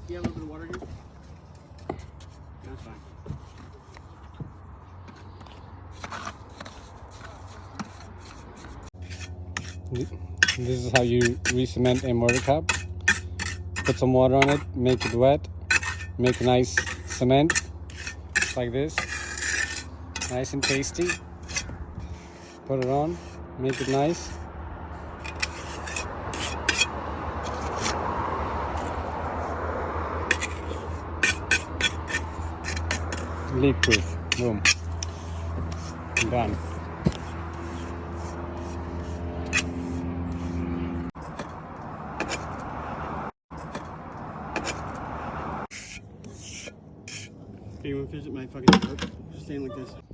you have a little bit of water here? That's fine. This is how you re-cement a mortar cup. Put some water on it, make it wet, make a nice cement like this, nice and tasty. Put it on, make it nice. Leak proof. Boom. Done. Okay, you want to visit my fucking boat? Just staying like this.